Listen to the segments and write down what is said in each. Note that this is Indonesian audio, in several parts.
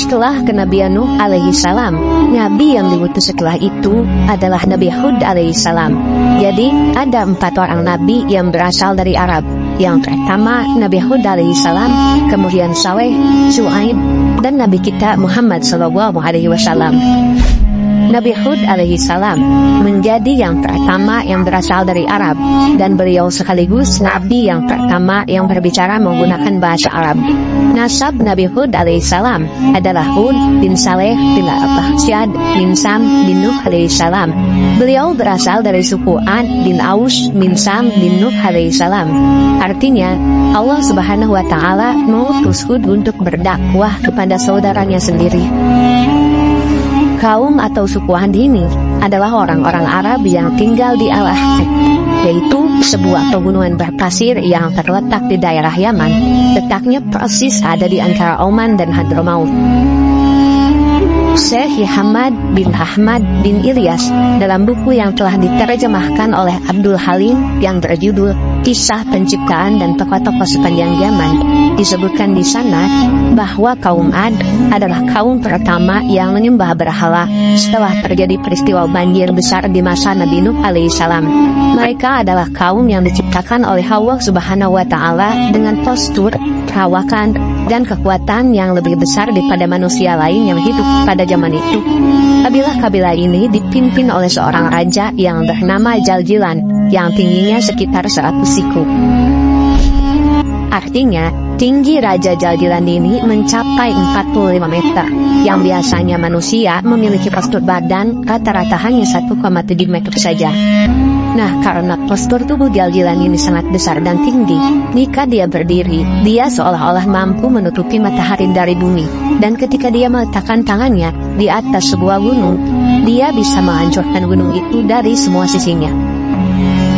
Setelah kenabian Nuh alaihi salam, nabi yang diutus setelah itu adalah Nabi Hud alaihi salam. Jadi ada 4 orang nabi yang berasal dari Arab. Yang pertama Nabi Hud alaihi salam, kemudian Saleh, Syuaib, dan Nabi kita Muhammad sallallahu alaihi wasallam. Nabi Hud alaihi salam menjadi yang pertama yang berasal dari Arab, dan beliau sekaligus nabi yang pertama yang berbicara menggunakan bahasa Arab. Nasab Nabi Hud alaihi salam adalah Hud bin Saleh bin Syad bin Sam bin Nuh alaihi salam. Beliau berasal dari suku Ad bin Aus bin Sam bin Nuh alaihi salam. Artinya, Allah subhanahu wa ta'ala mengutus Hud untuk berdakwah kepada saudaranya sendiri. Kaum atau suku Ad ini adalah orang-orang Arab yang tinggal di Al-Ahqaf, yaitu sebuah pegunungan berpasir yang terletak di daerah Yaman. Letaknya persis ada di antara Oman dan Hadramaut. Syekh Hamad bin Ahmad bin Ilyas dalam buku yang telah diterjemahkan oleh Abdul Halim yang berjudul Kisah Penciptaan dan Tokoh-tokoh Sepanjang Zaman, disebutkan di sana bahwa kaum Ad adalah kaum pertama yang menyembah berhala setelah terjadi peristiwa banjir besar di masa Nabi Nuh alaihissalam. Mereka adalah kaum yang diciptakan oleh Allah subhanahu wa ta'ala dengan postur, perawakan, dan kekuatan yang lebih besar daripada manusia lain yang hidup pada zaman itu. Kabilah-kabilah ini dipimpin oleh seorang raja yang bernama Jaljilan, yang tingginya sekitar 100 siku. Artinya, tinggi Raja Jaljilan ini mencapai 45 meter, yang biasanya manusia memiliki postur badan rata-rata hanya 1,7 meter saja. Nah, karena postur tubuh Jaljilan ini sangat besar dan tinggi, jika dia berdiri, dia seolah-olah mampu menutupi matahari dari bumi. Dan ketika dia meletakkan tangannya di atas sebuah gunung, dia bisa menghancurkan gunung itu dari semua sisinya.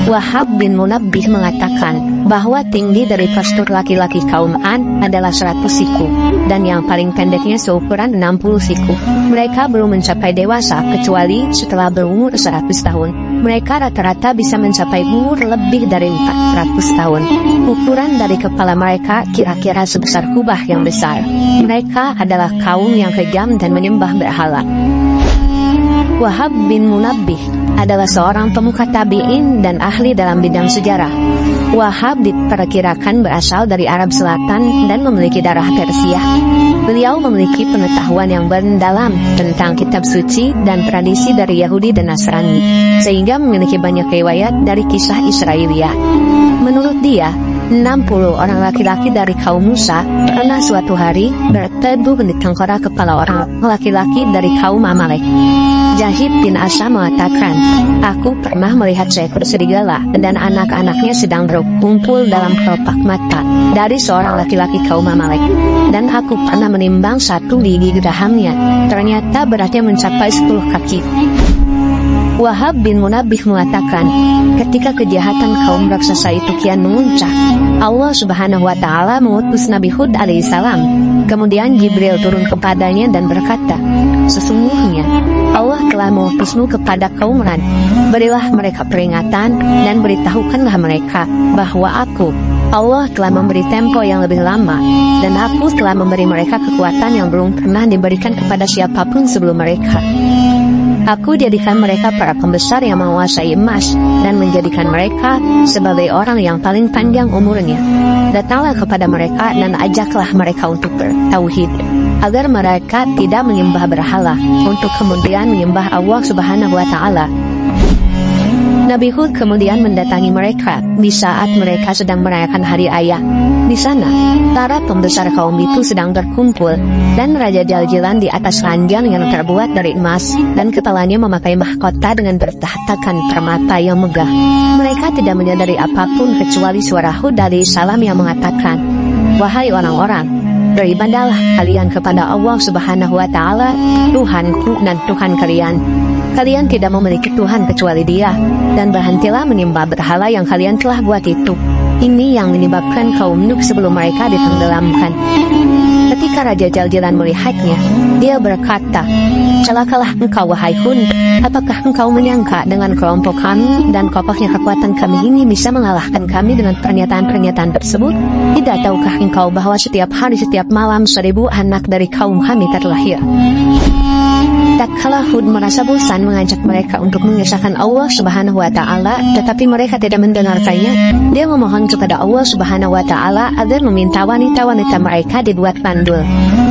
Wahab bin Munabbih mengatakan bahwa tinggi dari postur laki-laki kaum Ad adalah 100 siku, dan yang paling pendeknya seukuran 60 siku. Mereka belum mencapai dewasa kecuali setelah berumur 100 tahun. Mereka rata-rata bisa mencapai umur lebih dari 400 tahun. Ukuran dari kepala mereka kira-kira sebesar kubah yang besar. Mereka adalah kaum yang kejam dan menyembah berhala. Wahab bin Munabbih adalah seorang pemuka tabi'in dan ahli dalam bidang sejarah. Wahab diperkirakan berasal dari Arab Selatan dan memiliki darah Persia. Beliau memiliki pengetahuan yang mendalam tentang kitab suci dan tradisi dari Yahudi dan Nasrani, sehingga memiliki banyak riwayat dari kisah Israiliyah. Menurut dia, 60 orang laki-laki dari kaum Musa pernah suatu hari berteduh di tengkorak kepala orang laki-laki dari kaum Amalek. Jahid bin Asa mengatakan, aku pernah melihat seekor serigala dan anak-anaknya sedang berkumpul dalam kelopak mata dari seorang laki-laki kaum Amalek. Dan aku pernah menimbang satu gigi gerahamnya, ternyata beratnya mencapai 10 kaki. Wahab bin Munabbih mengatakan, ketika kejahatan kaum raksasa itu kian memuncak, Allah subhanahu wa ta'ala mengutus Nabi Hud alaihissalam. Kemudian Jibril turun kepadanya dan berkata, sesungguhnya Allah telah mengutusmu kepada kaum Ad. Berilah mereka peringatan dan beritahukanlah mereka bahwa aku, Allah, telah memberi tempo yang lebih lama, dan aku telah memberi mereka kekuatan yang belum pernah diberikan kepada siapapun sebelum mereka. Aku jadikan mereka para pembesar yang menguasai emas, dan menjadikan mereka sebagai orang yang paling panjang umurnya. Datanglah kepada mereka dan ajaklah mereka untuk bertauhid, agar mereka tidak menyembah berhala, untuk kemudian menyembah Allah subhanahu wa ta'ala. Nabi Hud kemudian mendatangi mereka di saat mereka sedang merayakan hari ayah. Di sana, para pembesar kaum itu sedang berkumpul, dan Raja Jaljilan di atas ranjang yang terbuat dari emas, dan kepalanya memakai mahkota dengan bertahtakan permata yang megah. Mereka tidak menyadari apapun kecuali suara Hud alaihissalam yang mengatakan, wahai orang-orang, beribadahlah kalian kepada Allah subhanahu wa ta'ala, Tuhanku dan Tuhan kalian. Kalian tidak memiliki Tuhan kecuali Dia, dan berhentilah menyembah berhala yang kalian telah buat itu. Ini yang menyebabkan kaum Nuh sebelum mereka ditenggelamkan. Ketika Raja Jaljilan melihatnya, dia berkata, "Celakalah engkau wahai Hud, apakah engkau menyangka dengan kelompok kami dan kokohnya kekuatan kami ini bisa mengalahkan kami dengan pernyataan-pernyataan tersebut? Tidak tahukah engkau bahwa setiap hari setiap malam 1000 anak dari kaum kami terlahir?" Tak kala Hud merasa bosan mengajak mereka untuk mengesahkan Allah Subhanahu wa Ta'ala, tetapi mereka tidak mendengarkannya. Dia memohon kepada Allah Subhanahu wa Ta'ala agar meminta wanita-wanita mereka dibuat mandul,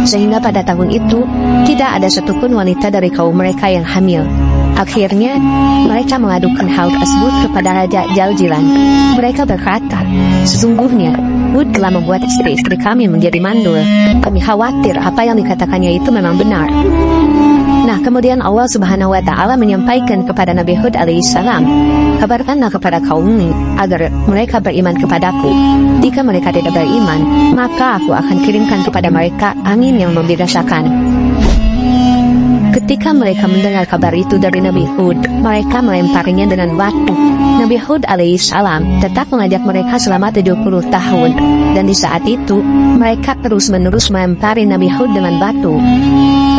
sehingga pada tahun itu tidak ada satupun wanita dari kaum mereka yang hamil. Akhirnya mereka mengadukan hal tersebut kepada Raja Jaljilan. Mereka berkata, "Sesungguhnya Hud telah membuat istri-istri kami menjadi mandul. Kami khawatir apa yang dikatakannya itu memang benar." Nah, kemudian Allah Subhanahu wa Ta'ala menyampaikan kepada Nabi Hud alaihissalam, "Kabarkanlah kepada kaummu agar mereka beriman kepadaku. Jika mereka tidak beriman, maka aku akan kirimkan kepada mereka angin yang membinasakan." Ketika mereka mendengar kabar itu dari Nabi Hud, mereka melemparinya dengan batu. Nabi Hud alaihissalam tetap mengajak mereka selama 70 tahun, dan di saat itu mereka terus-menerus melempari Nabi Hud dengan batu.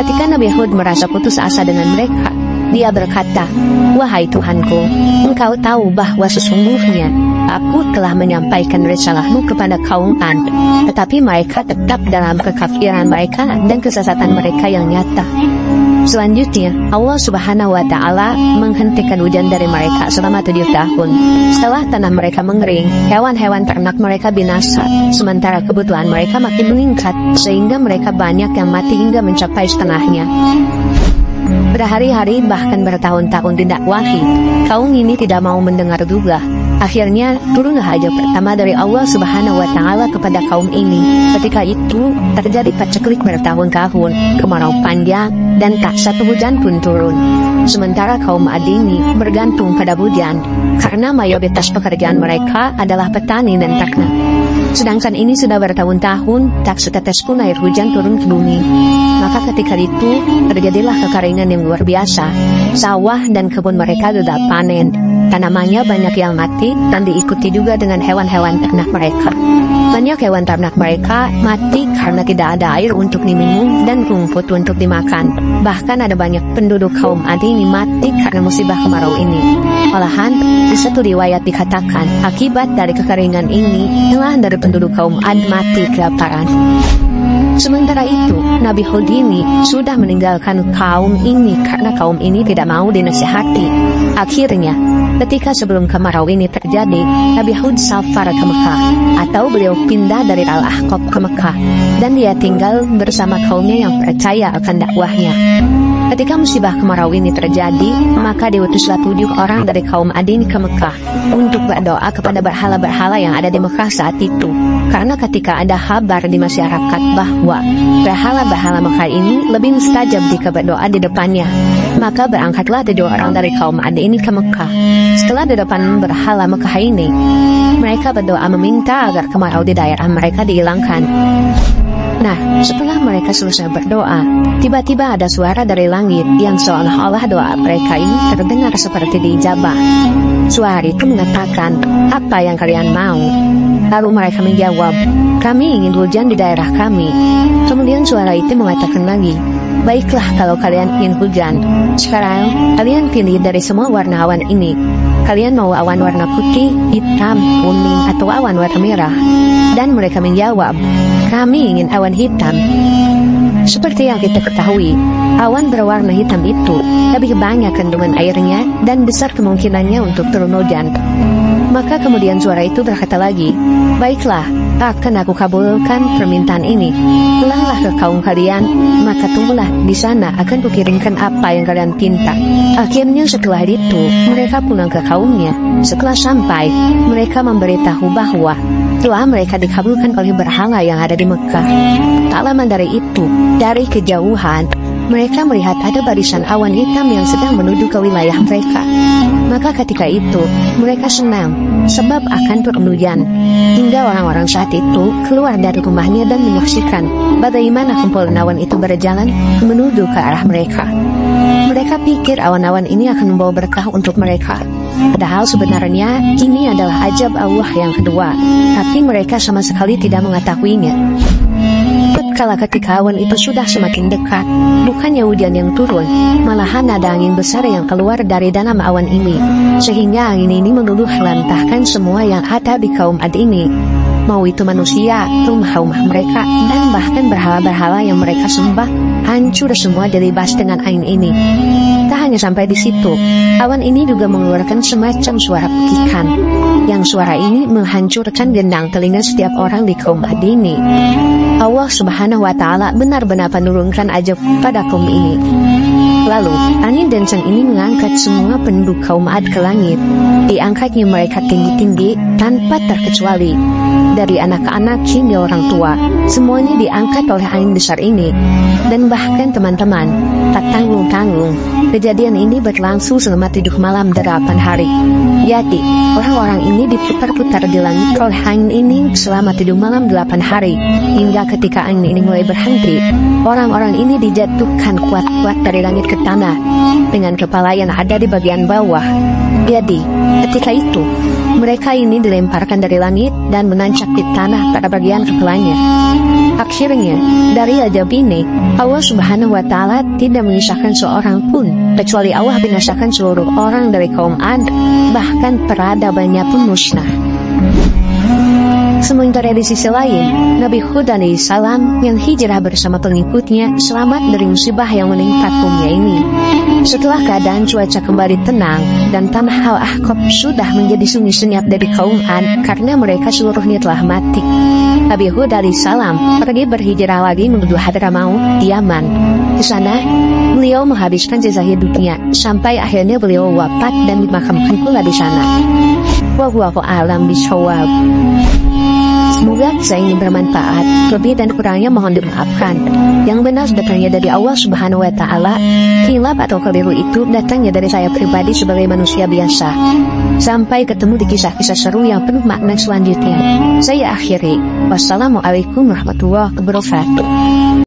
Ketika Nabi Hud merasa putus asa dengan mereka, dia berkata, "Wahai Tuhanku, engkau tahu bahwa sesungguhnya aku telah menyampaikan risalahmu kepada kaum Ad, tetapi mereka tetap dalam kekafiran mereka dan kesesatan mereka yang nyata." Selanjutnya, Allah Subhanahu wa Ta'ala menghentikan hujan dari mereka selama 7 tahun. Setelah tanah mereka mengering, hewan-hewan ternak mereka binasa, sementara kebutuhan mereka makin meningkat, sehingga mereka banyak yang mati hingga mencapai setengahnya. Berhari-hari bahkan bertahun-tahun didakwahi, kaum ini tidak mau mendengar juga. Akhirnya turunlah ajab pertama dari Allah Subhanahu wa Ta'ala kepada kaum ini. Ketika itu terjadi paceklik bertahun-tahun, kemarau panjang, dan tak satu hujan pun turun. Sementara kaum Ad ini bergantung pada hujan, karena mayoritas pekerjaan mereka adalah petani dan ternak. Sedangkan ini sudah bertahun-tahun tak setetes pun air hujan turun ke bumi. Maka ketika itu terjadilah kekeringan yang luar biasa. Sawah dan kebun mereka gagal panen. Tanamannya banyak yang mati dan diikuti juga dengan hewan-hewan ternak mereka. Banyak hewan ternak mereka mati karena tidak ada air untuk diminum dan rumput untuk dimakan. Bahkan ada banyak penduduk kaum Ad ini mati karena musibah kemarau ini. Malahan, di satu riwayat dikatakan, akibat dari kekeringan ini, telah dari penduduk kaum Ad mati kelaparan. Sementara itu, Nabi Hud ini sudah meninggalkan kaum ini karena kaum ini tidak mau dinasihati. Akhirnya, ketika sebelum kemarau ini terjadi, Nabi Hud safar ke Mekah, atau beliau pindah dari Al-Ahqaf ke Mekah, dan dia tinggal bersama kaumnya yang percaya akan dakwahnya. Ketika musibah kemarau ini terjadi, maka diutuslah 7 orang dari kaum Ad ke Mekah untuk berdoa kepada berhala-berhala yang ada di Mekah saat itu. Karena ketika ada kabar di masyarakat bahwa berhala-berhala Mekah ini lebih mustajab jika berdoa di depannya, maka berangkatlah 7 orang dari kaum Ad ini ke Mekah. Setelah di depan berhala Mekah ini, mereka berdoa meminta agar kemarau di daerah mereka dihilangkan. Nah, setelah mereka selesai berdoa, tiba-tiba ada suara dari langit yang seolah-olah doa mereka ini terdengar seperti diijabah. Suara itu mengatakan, "Apa yang kalian mau?" Lalu mereka menjawab, "Kami ingin hujan di daerah kami." Kemudian suara itu mengatakan lagi, "Baiklah kalau kalian ingin hujan. Sekarang, kalian pilih dari semua warna awan ini. Kalian mau awan warna putih, hitam, kuning, atau awan warna merah?" Dan mereka menjawab, "Kami ingin awan hitam." Seperti yang kita ketahui, awan berwarna hitam itu lebih banyak kandungan airnya dan besar kemungkinannya untuk turun hujan. Maka kemudian suara itu berkata lagi, "Baiklah, akan aku kabulkan permintaan ini. Pulanglah ke kaum kalian, maka tunggulah di sana akan kukirimkan apa yang kalian pinta." Akhirnya setelah itu, mereka pulang ke kaumnya. Setelah sampai, mereka memberitahu bahwa telah mereka dikabulkan oleh berhala yang ada di Mekah. Tak lama dari itu, dari kejauhan, mereka melihat ada barisan awan hitam yang sedang menuju ke wilayah mereka. Maka ketika itu, mereka senang, sebab akan turun hujan. Hingga orang-orang saat itu keluar dari rumahnya dan menyaksikan bagaimana kumpulan awan itu berjalan menuju ke arah mereka. Mereka pikir awan-awan ini akan membawa berkah untuk mereka. Padahal sebenarnya ini adalah ajab Allah yang kedua, tapi mereka sama sekali tidak mengetahuinya. Kala ketika awan itu sudah semakin dekat, bukannya hujan yang turun, malahan ada angin besar yang keluar dari dalam awan ini, sehingga angin ini meluluh lantahkan semua yang ada di kaum Ad ini. Mau itu manusia, rumah-rumah mereka, dan bahkan berhala-berhala yang mereka sembah, hancur semua dilibas dengan angin ini. Tak hanya sampai di situ, awan ini juga mengeluarkan semacam suara pekikan, yang suara ini menghancurkan gendang telinga setiap orang di kaum Ad ini. Allah Subhanahu wa Ta'ala benar-benar menurunkan azab pada kaum ini. Lalu, angin dan sang ini mengangkat semua penduduk kaum Ad ke langit. Diangkatnya mereka tinggi-tinggi tanpa terkecuali, dari anak-anak hingga orang tua. Semuanya diangkat oleh angin besar ini. Dan bahkan teman-teman, tak tanggung-tanggung, kejadian ini berlangsung selama 7 malam 8 hari. Jadi, orang-orang ini diputar-putar di langit oleh angin ini selama 7 malam 8 hari. Hingga ketika angin ini mulai berhenti, orang-orang ini dijatuhkan kuat-kuat dari langit ke tanah, dengan kepala yang ada di bagian bawah. Jadi, ketika itu, mereka ini dilemparkan dari langit dan menancap di tanah pada bagian kepalanya. Akhirnya, dari azab ini, Allah Subhanahu wa Ta'ala tidak mengisahkan seorang pun, kecuali Allah binasakan seluruh orang dari kaum Ad, bahkan peradabannya pun musnah. Sementara di sisi lain, Nabi Hud alaihissalam yang hijrah bersama pengikutnya selamat dari musibah yang menimpa kaumnya ini. Setelah keadaan cuaca kembali tenang dan tanah Al-Ahqaf sudah menjadi sunyi senyap dari kaum Ad karena mereka seluruhnya telah mati, Nabi Hud alaihissalam pergi berhijrah lagi menuju Hadramaut, Yaman. Di sana, beliau menghabiskan sisa hidupnya sampai akhirnya beliau wafat dan dimakamkan pula di sana. Wallahu a'lam bishawab. Semoga kisah ini bermanfaat. Lebih dan kurangnya mohon dimaafkan. Yang benar datangnya dari Allah Subhanahu wa Ta'ala. Khilaf atau keliru itu datangnya dari saya pribadi sebagai manusia biasa. Sampai ketemu di kisah-kisah seru yang penuh makna selanjutnya. Saya akhiri. Wassalamualaikum warahmatullahi wabarakatuh.